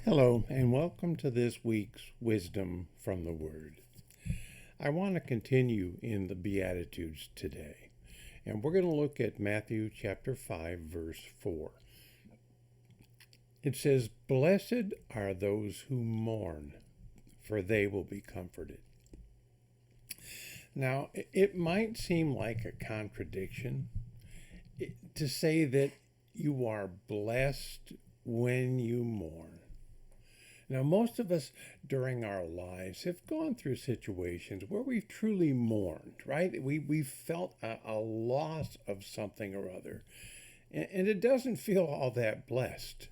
Hello, and welcome to this week's Wisdom from the Word. I want to continue in the Beatitudes today, and we're going to look at Matthew chapter 5, verse 4. It says, "Blessed are those who mourn, for they will be comforted." Now, it might seem like a contradiction to say that you are blessed when you mourn. Now, most of us during our lives have gone through situations where we've truly mourned, right? We've felt a loss of something or other, and it doesn't feel all that blessed.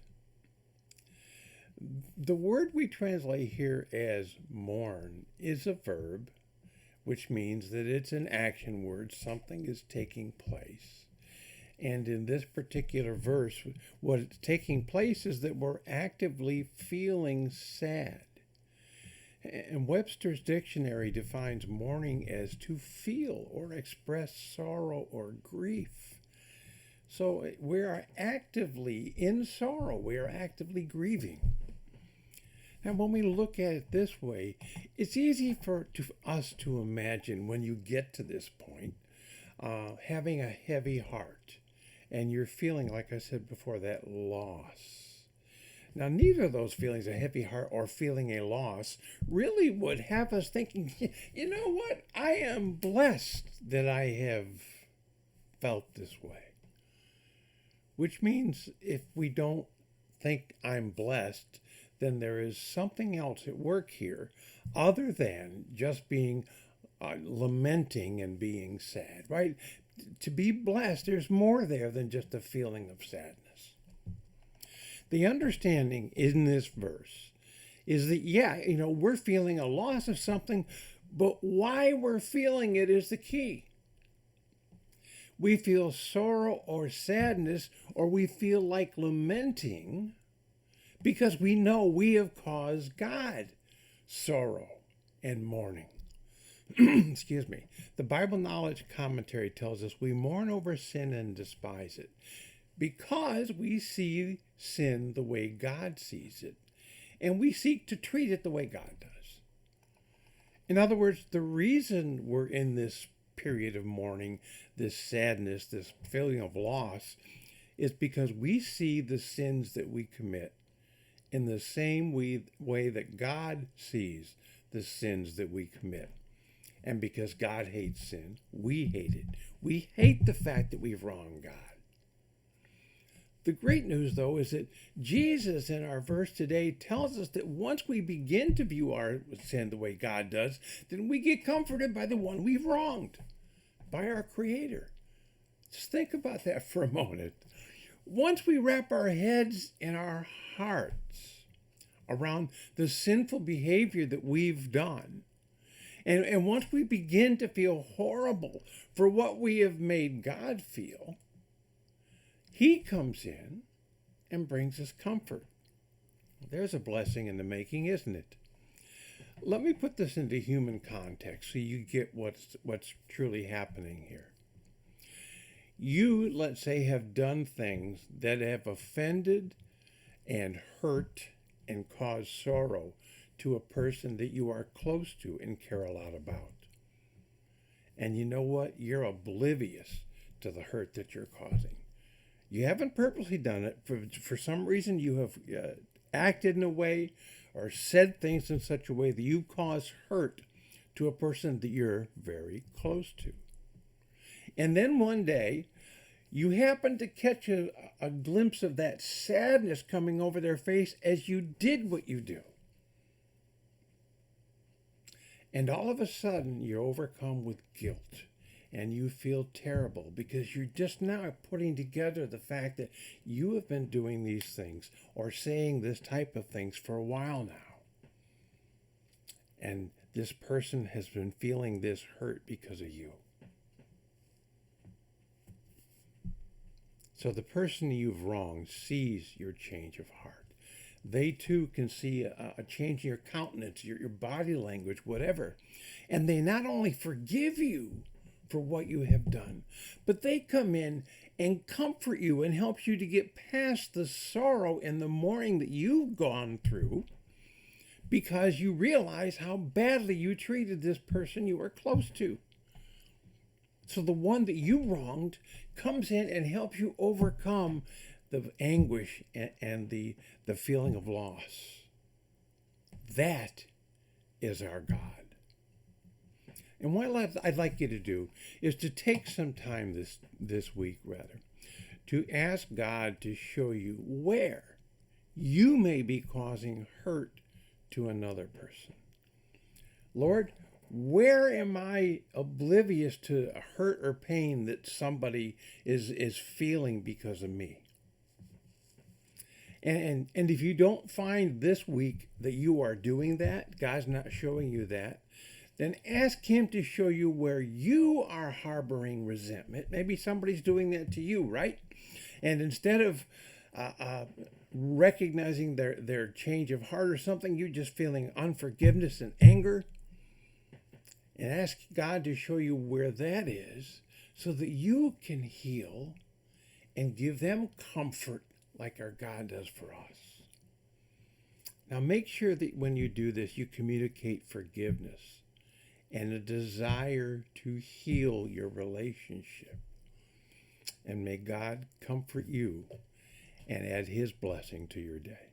The word we translate here as mourn is a verb, which means that it's an action word. Something is taking place. And in this particular verse, what's taking place is that we're actively feeling sad. And Webster's dictionary defines mourning as to feel or express sorrow or grief. So we are actively in sorrow, we are actively grieving. Now, when we look at it this way, it's easy for us to imagine when you get to this point, having a heavy heart. And you're feeling, like I said before, that loss. Now, neither of those feelings, a heavy heart or feeling a loss, really would have us thinking, you know what? I am blessed that I have felt this way. Which means if we don't think I'm blessed, then there is something else at work here other than just being lamenting and being sad, right? To be blessed, there's more there than just a feeling of sadness. The understanding in this verse is that, we're feeling a loss of something, but why we're feeling it is the key. We feel sorrow or sadness, or we feel like lamenting because we know we have caused God sorrow and mourning. Excuse me. The Bible Knowledge Commentary tells us we mourn over sin and despise it because we see sin the way God sees it, and we seek to treat it the way God does. In other words, the reason we're in this period of mourning, this sadness, this feeling of loss, is because we see the sins that we commit in the same way that God sees the sins that we commit. And because God hates sin, we hate it. We hate the fact that we've wronged God. The great news, though, is that Jesus in our verse today tells us that once we begin to view our sin the way God does, then we get comforted by the one we've wronged, by our Creator. Just think about that for a moment. Once we wrap our heads and our hearts around the sinful behavior that we've done, and once we begin to feel horrible for what we have made God feel, He comes in and brings us comfort. There's a blessing in the making, isn't it? Let me put this into human context so you get what's truly happening here. You, let's say, have done things that have offended and hurt and caused sorrow to a person that you are close to and care a lot about. And you know what? You're oblivious to the hurt that you're causing. You haven't purposely done it. For some reason, you have acted in a way or said things in such a way that you cause hurt to a person that you're very close to. And then one day, you happen to catch a glimpse of that sadness coming over their face as you did what you do. And all of a sudden, you're overcome with guilt and you feel terrible because you're just now putting together the fact that you have been doing these things or saying this type of things for a while now. And this person has been feeling this hurt because of you. So the person you've wronged sees your change of heart. They too can see a change in your countenance, your body language, whatever. And they not only forgive you for what you have done. But they come in and comfort you and help you to get past the sorrow and the mourning that you've gone through because you realize how badly you treated this person you were close to. So the one that you wronged comes in and helps you overcome the anguish and the feeling of loss. That is our God. And what I'd like you to do is to take some time this week, to ask God to show you where you may be causing hurt to another person. Lord, where am I oblivious to hurt or pain that somebody is feeling because of me? And if you don't find this week that you are doing that, God's not showing you that, then ask him to show you where you are harboring resentment. Maybe somebody's doing that to you, right? And instead of recognizing their change of heart or something, you're just feeling unforgiveness and anger. And ask God to show you where that is so that you can heal and give them comfort like our God does for us. Now make sure that when you do this, you communicate forgiveness and a desire to heal your relationship. And may God comfort you and add his blessing to your day.